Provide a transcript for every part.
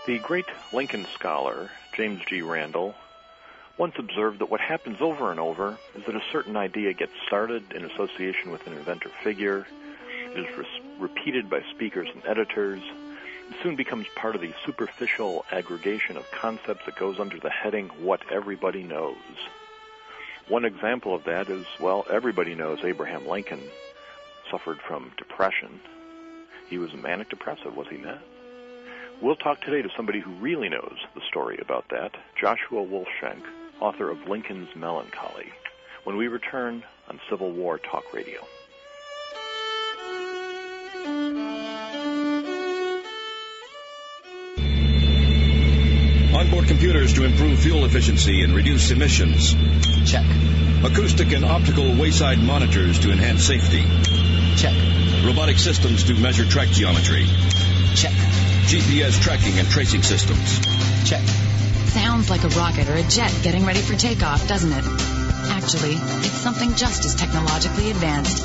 The great Lincoln scholar, James G. Randall, once observed that what happens over and over is that a certain idea gets started in association with an inventor figure, it is repeated by speakers and editors, and soon becomes part of the superficial aggregation of concepts that goes under the heading, what everybody knows. One example of that is, well, everybody knows Abraham Lincoln suffered from depression. He was a manic depressive, was he not? We'll talk today to somebody who really knows the story about that, Joshua Wolfshank, author of Lincoln's Melancholy, when we return on Civil War Talk Radio. Onboard computers to improve fuel efficiency and reduce emissions. Check. Acoustic and optical wayside monitors to enhance safety. Check. Robotic systems to measure track geometry. Check. GPS tracking and tracing systems. Check. Sounds like a rocket or a jet getting ready for takeoff, doesn't it? Actually, it's something just as technologically advanced.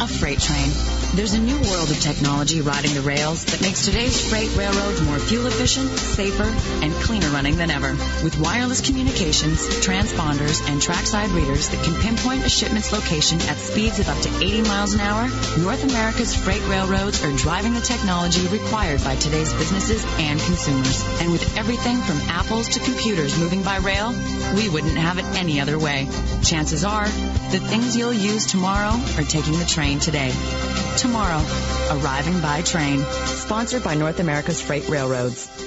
A freight train. There's a new world of technology riding the rails that makes today's freight railroads more fuel efficient, safer, and cleaner running than ever. With wireless communications, transponders, and trackside readers that can pinpoint a shipment's location at speeds of up to 80 miles an hour, North America's freight railroads are driving the technology required by today's businesses and consumers. And with everything from apples to computers moving by rail, we wouldn't have it any other way. Chances are, the things you'll use tomorrow are taking the train today. Tomorrow, arriving by train. Sponsored by North America's Freight Railroads.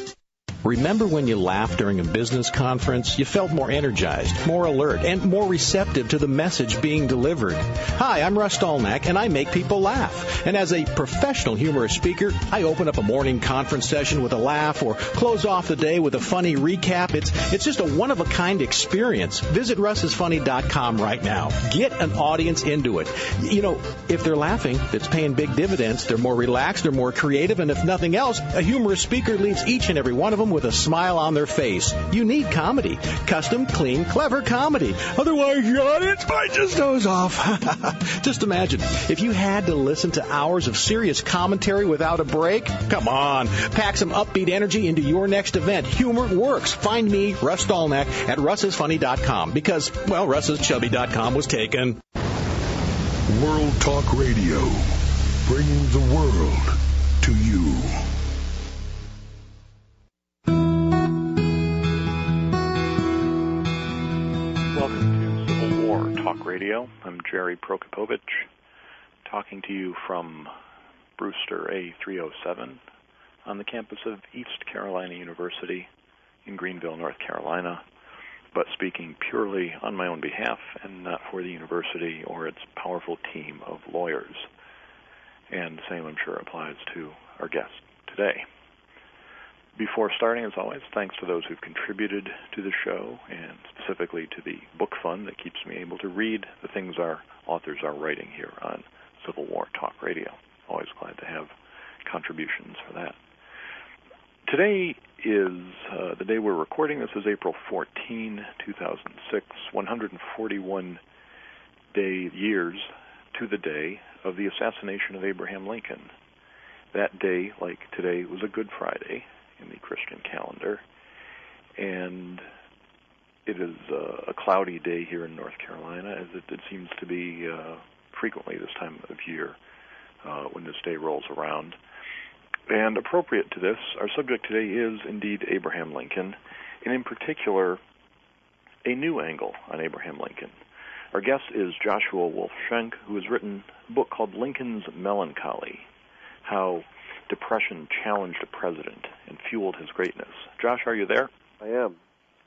Remember when you laughed during a business conference? You felt more energized, more alert, and more receptive to the message being delivered. Hi, I'm Russ Dolnack, and I make people laugh. And as a professional humorous speaker, I open up a morning conference session with a laugh or close off the day with a funny recap. It's just a one-of-a-kind experience. Visit russisfunny.com right now. Get an audience into it. You know, if they're laughing, it's paying big dividends. They're more relaxed, they're more creative, and if nothing else, a humorous speaker leaves each and every one of them with a smile on their face. You need comedy. Custom, clean, clever comedy. Otherwise, your audience might just doze off. Just imagine, if you had to listen to hours of serious commentary without a break, come on. Pack some upbeat energy into your next event. Humor works. Find me, Russ Dolnack, at russisfunny.com because, well, russischubby.com was taken. World Talk Radio, bringing the world to you. Welcome to Civil War Talk Radio. I'm Jerry Prokopovich, talking to you from Brewster A307 on the campus of East Carolina University in Greenville, North Carolina, but speaking purely on my own behalf and not for the university or its powerful team of lawyers. And the same, I'm sure, applies to our guest today. Before starting, as always, thanks to those who've contributed to the show, and specifically to the book fund that keeps me able to read the things our authors are writing here on Civil War Talk Radio. Always glad to have contributions for that. Today is the day we're recording. This is April 14, 2006, 141 years to the day of the assassination of Abraham Lincoln. That day, like today, was a Good Friday in the Christian calendar, and it is a cloudy day here in North Carolina, as it seems to be frequently this time of year when this day rolls around. And appropriate to this, our subject today is indeed Abraham Lincoln, and in particular, a new angle on Abraham Lincoln. Our guest is Joshua Wolfshank, who has written a book called Lincoln's Melancholy, How Depression Challenged a President and Fueled His Greatness. Josh, are you there? I am.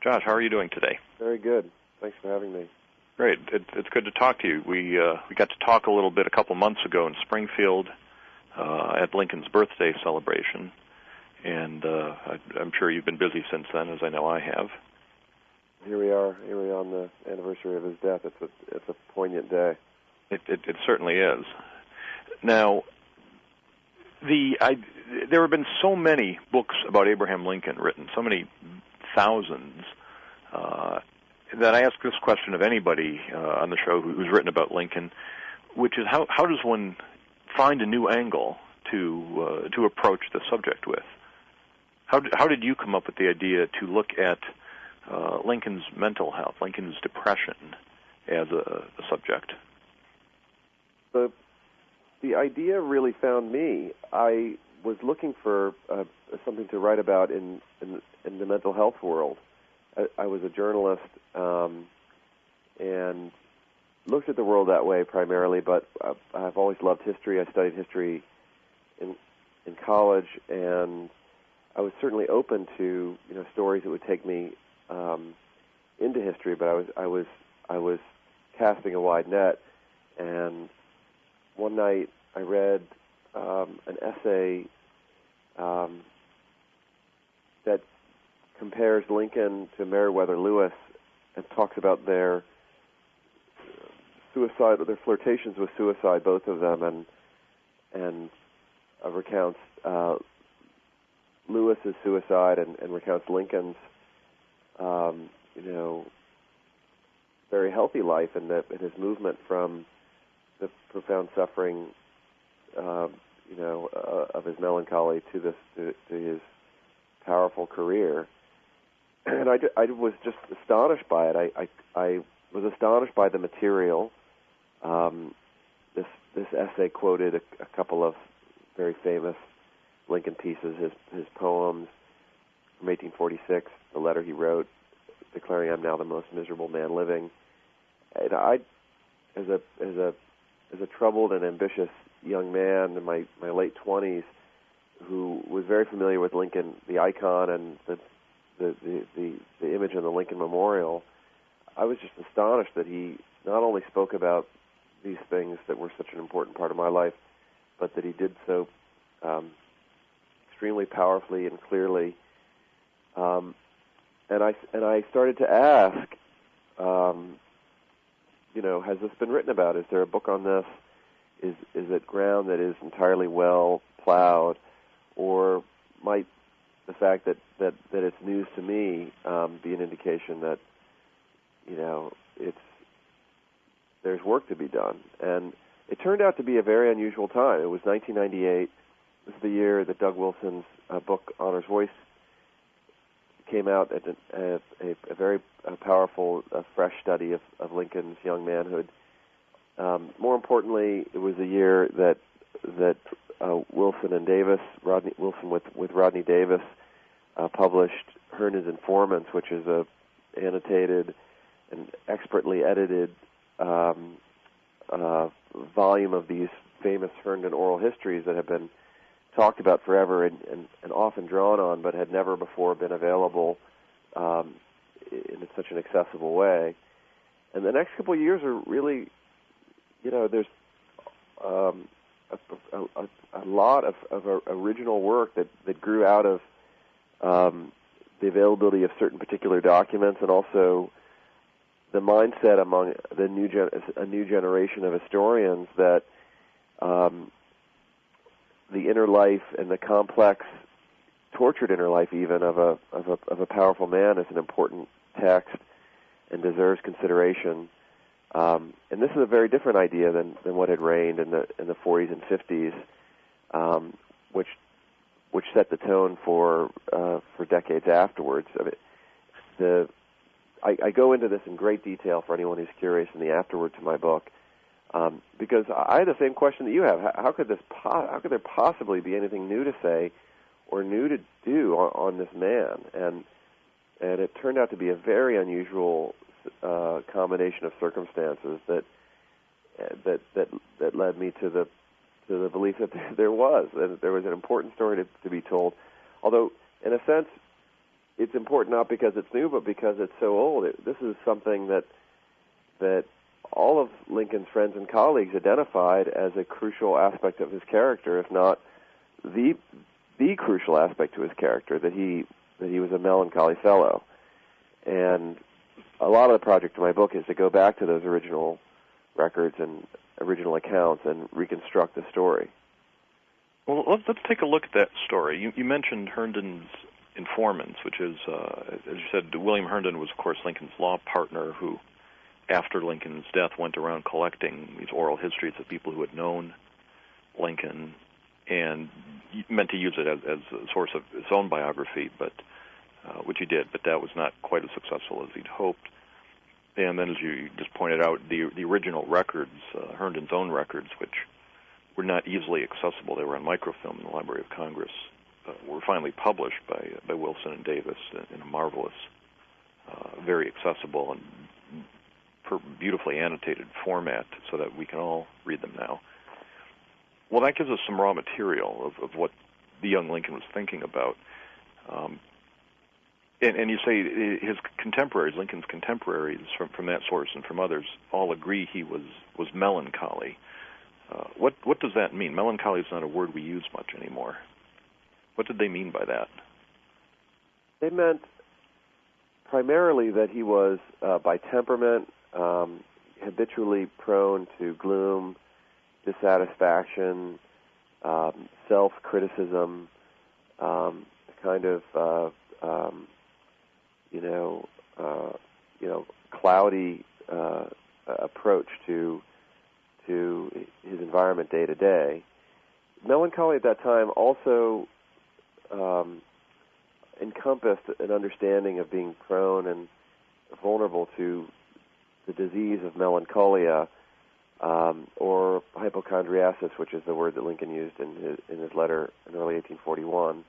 Josh, how are you doing today? Very good. Thanks for having me. Great. It's good to talk to you. We got to talk a little bit a couple months ago in Springfield at Lincoln's birthday celebration, and I'm sure you've been busy since then, as I know I have. Here we are on the anniversary of his death. It's a poignant day. It certainly is. Now, there have been so many books about Abraham Lincoln written, so many thousands, that I ask this question of anybody on the show who's written about Lincoln, which is how does one find a new angle to approach the subject with? How did you come up with the idea to look at Lincoln's mental health, Lincoln's depression, as a subject? The idea really found me. I was looking for something to write about in the mental health world. I was a journalist and looked at the world that way primarily, but I've always loved history. I studied history in college, and I was certainly open to stories that would take me into history. But I was casting a wide net, and one night I read an essay that compares Lincoln to Meriwether Lewis and talks about their suicide, or their flirtations with suicide, both of them, and recounts Lewis's suicide and recounts Lincoln's very healthy life, and his movement from the profound suffering of his melancholy to his powerful career. And I was just astonished by it. I was astonished by the material. This essay quoted a couple of very famous Lincoln pieces, his poems from 1846, the letter he wrote declaring, "I'm now the most miserable man living." And I, as a troubled and ambitious young man in my late 20s, who was very familiar with Lincoln, the icon, and the image in the Lincoln Memorial, I was just astonished that he not only spoke about these things that were such an important part of my life, but that he did so extremely powerfully and clearly. And I started to ask, has this been written about? Is there a book on this? Is it ground that is entirely well plowed, or might the fact that it's news to me be an indication that there's work to be done? And it turned out to be a very unusual time. It was 1998. This is the year that Doug Wilson's book Honor's Voice came out, at a very powerful, fresh study of Lincoln's young manhood. More importantly, it was a year that Wilson and Davis, Wilson with Rodney Davis, published Herndon's Informants, which is a annotated and expertly edited volume of these famous Herndon oral histories that have been talked about forever and often drawn on, but had never before been available in such an accessible way. And the next couple of years are really, there's a lot of original work that grew out of the availability of certain particular documents, and also the mindset among a new generation of historians that the inner life and the complex, tortured inner life even of a powerful man is an important text and deserves consideration. And this is a very different idea than what had reigned in the 40s and 50s, which set the tone for decades afterwards. I go into this in great detail for anyone who's curious in the afterword to my book, because I had the same question that you have. How could there possibly be anything new to say or new to do on this man? And it turned out to be a very unusual combination of circumstances that led me to the belief that there was an important story to be told. Although, in a sense, it's important not because it's new, but because it's so old. This is something that all of Lincoln's friends and colleagues identified as a crucial aspect of his character, if not the crucial aspect to his character, that he was a melancholy fellow. And a lot of the project of my book is to go back to those original records and original accounts and reconstruct the story. Well, let's take a look at that story. You mentioned Herndon's Informants, which is, as you said, William Herndon was, of course, Lincoln's law partner who, after Lincoln's death, went around collecting these oral histories of people who had known Lincoln and meant to use it as a source of his own biography, but which he did, but that was not quite as successful as he'd hoped. And then, as you just pointed out, the original records, Herndon's own records, which were not easily accessible, they were on microfilm in the Library of Congress, were finally published by Wilson and Davis in a marvelous, very accessible and beautifully annotated format so that we can all read them now. Well, that gives us some raw material of what the young Lincoln was thinking about. And you say his contemporaries, Lincoln's contemporaries from that source and from others, all agree he was melancholy. What does that mean? Melancholy is not a word we use much anymore. What did they mean by that? They meant primarily that he was, by temperament, habitually prone to gloom, dissatisfaction, self-criticism, kind of cloudy approach to his environment day to day. Melancholy at that time also encompassed an understanding of being prone and vulnerable to the disease of melancholia, or hypochondriasis, which is the word that Lincoln used in his letter in early 1841.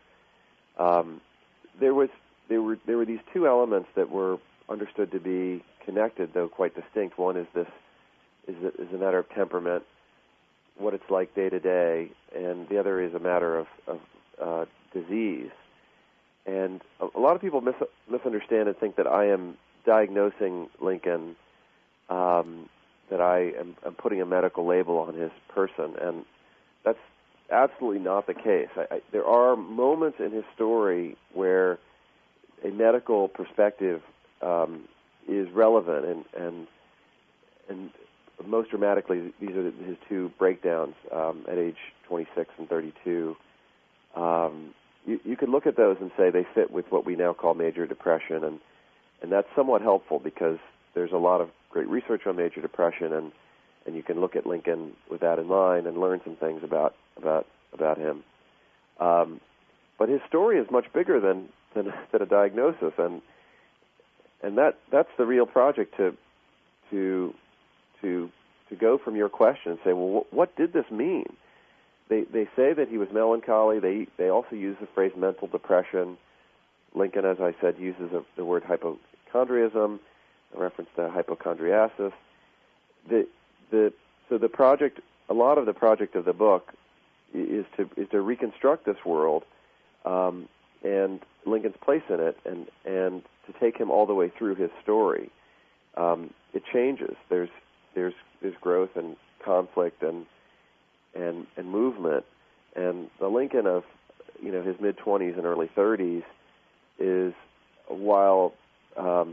There were these two elements that were understood to be connected, though quite distinct. One is a matter of temperament, what it's like day to day, and the other is a matter of disease. And a lot of people misunderstand and think that I am diagnosing Lincoln, that I am putting a medical label on his person, and that's absolutely not the case. There are moments in his story where a medical perspective is relevant, and most dramatically, these are his two breakdowns at age 26 and 32. You could look at those and say they fit with what we now call major depression, and that's somewhat helpful because there's a lot of great research on major depression, and you can look at Lincoln with that in mind and learn some things about him. But his story is much bigger than a diagnosis, and that's the real project to go from your question and say, well, what did this mean? They say that he was melancholy. They also use the phrase mental depression. Lincoln, as I said, uses the word hypochondriasm, a reference to hypochondriasis. So the project, a lot of the project of the book, is to reconstruct this world and Lincoln's place in it, and to take him all the way through his story. It changes. There's growth and conflict and movement, and the Lincoln of his mid-20s and early 30s is, while of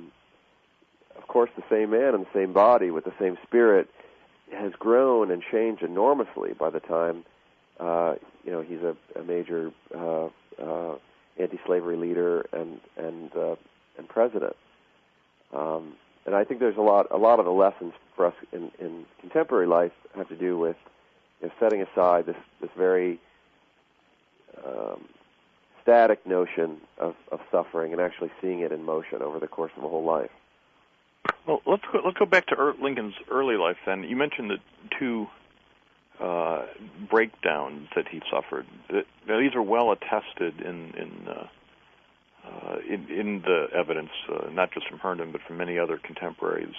course the same man in the same body with the same spirit, has grown and changed enormously by the time he's a major anti-slavery leader and president. And I think there's a lot of the lessons for us in contemporary life have to do with setting aside this very static notion of suffering and actually seeing it in motion over the course of a whole life. Well, let's go back to Lincoln's early life then. You mentioned the two breakdowns that he suffered. Now, these are well attested in the evidence, not just from Herndon, but from many other contemporaries.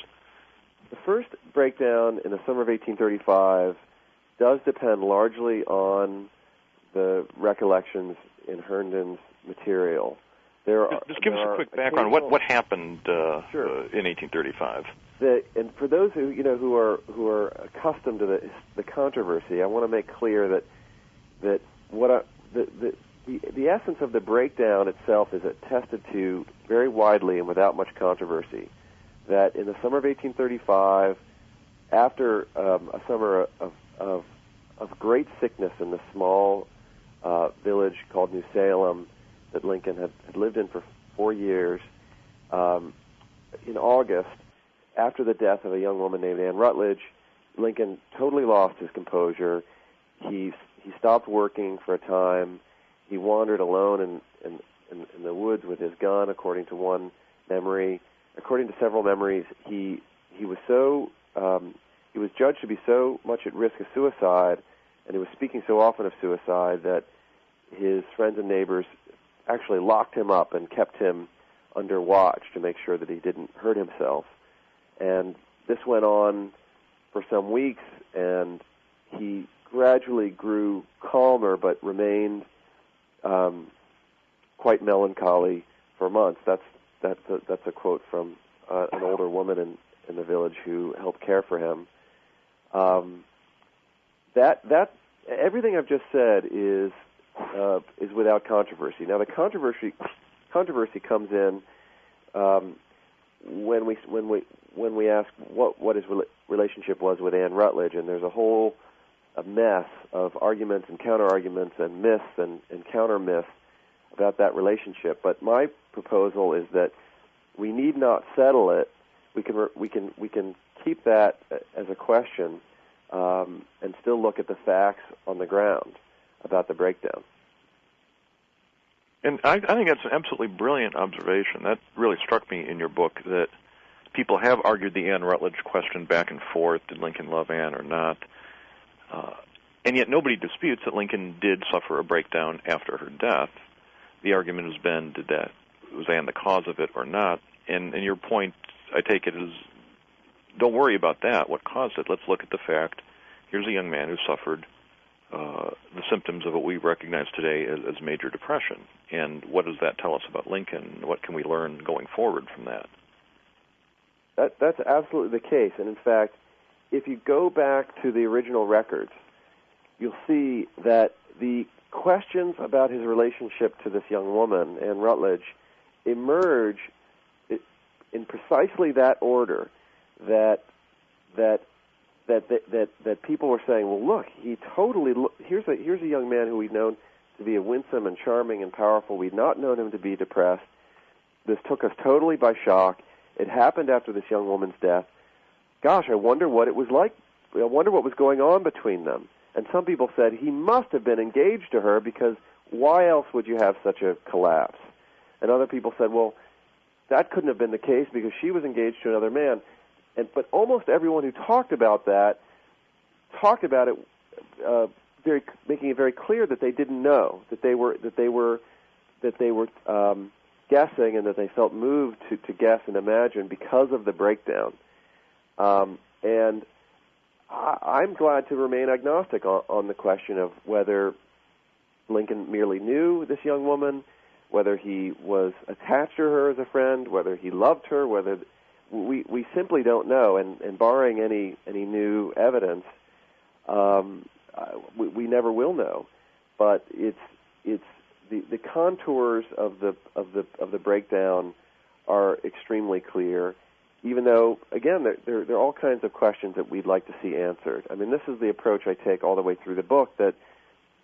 The first breakdown in the summer of 1835 does depend largely on the recollections in Herndon's material. Just give us a quick background. What happened sure. In 1835? And for those who are accustomed to the controversy, I want to make clear that what the essence of the breakdown itself is attested to very widely and without much controversy. That in the summer of 1835, after a summer of great sickness in the small village called New Salem that Lincoln had lived in for 4 years, in August, after the death of a young woman named Anne Rutledge, Lincoln totally lost his composure. He he stopped working for a time. He wandered alone in the woods with his gun, according to one memory. According to several memories, he was judged to be so much at risk of suicide, and he was speaking so often of suicide that his friends and neighbors actually locked him up and kept him under watch to make sure that he didn't hurt himself. And this went on for some weeks, and he gradually grew calmer but remained quite melancholy for months. That's a quote from an older woman in the village who helped care for him. That everything I've just said is without controversy. Now the controversy comes in when we ask what his relationship was with Anne Rutledge, and there's a mess of arguments and counter-arguments and myths and counter-myths about that relationship. But my proposal is that we need not settle it. We can keep that as a question and still look at the facts on the ground about the breakdown. And I think that's an absolutely brilliant observation. That really struck me in your book, that people have argued the Anne Rutledge question back and forth, did Lincoln love Anne or not? And yet nobody disputes that Lincoln did suffer a breakdown after her death. The argument has been, was Anne the cause of it or not? And your point, I take it, is don't worry about that, what caused it. Let's look at the fact, here's a young man who suffered the symptoms of what we recognize today as major depression. And what does that tell us about Lincoln? What can we learn going forward from that? That's absolutely the case. And in fact, if you go back to the original records, you'll see that the questions about his relationship to this young woman, Anne Rutledge, emerge in precisely that order that people were saying, well, look, here's a young man who we've known to be a winsome and charming and powerful. We'd not known him to be depressed. This took us totally by shock. It happened after this young woman's death. Gosh, I wonder what it was like. I wonder what was going on between them. And some people said he must have been engaged to her, because why else would you have such a collapse? And other people said, well, that couldn't have been the case because she was engaged to another man. But almost everyone who talked about it making it very clear that they didn't know, that they were guessing, and that they felt moved to guess and imagine because of the breakdown. And I'm glad to remain agnostic on the question of whether Lincoln merely knew this young woman, whether he was attached to her as a friend, whether he loved her, whether we simply don't know. And barring any new evidence, we never will know. But it's the contours of the breakdown are extremely clear. Even though, again, there are all kinds of questions that we'd like to see answered. I mean, this is the approach I take all the way through the book, that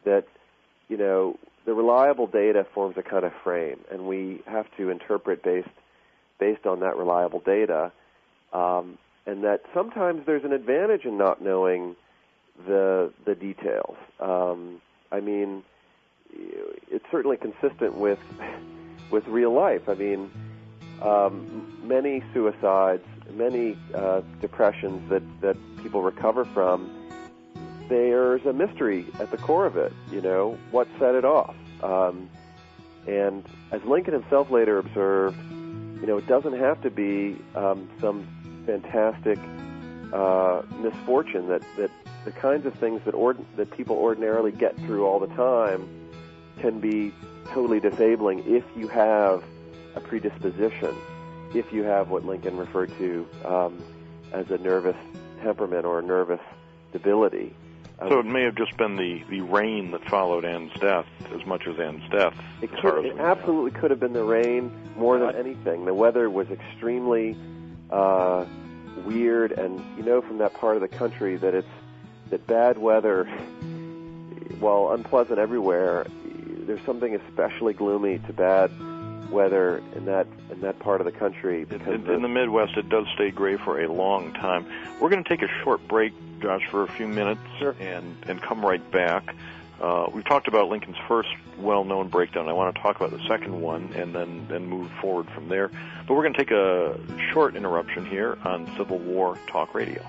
the reliable data forms a kind of frame, and we have to interpret based on that reliable data, and that sometimes there's an advantage in not knowing the details. I mean, it's certainly consistent with real life. I mean, many suicides, many depressions that people recover from, there's a mystery at the core of it. What set it off? And as Lincoln himself later observed, it doesn't have to be some fantastic misfortune. That the kinds of things that people ordinarily get through all the time can be totally disabling if you have a predisposition, if you have what Lincoln referred to as a nervous temperament or a nervous debility. So it may have just been the rain that followed Anne's death as much as Anne's death. It absolutely could have been the rain more than anything. The weather was extremely weird, and from that part of the country that bad weather, while unpleasant everywhere, there's something especially gloomy to bad weather in that part of the country. In the Midwest, it does stay gray for a long time. We're going to take a short break, Josh, for a few minutes, sure, and come right back. We've talked about Lincoln's first well-known breakdown. I want to talk about the second one and then move forward from there. But we're going to take a short interruption here on Civil War Talk Radio.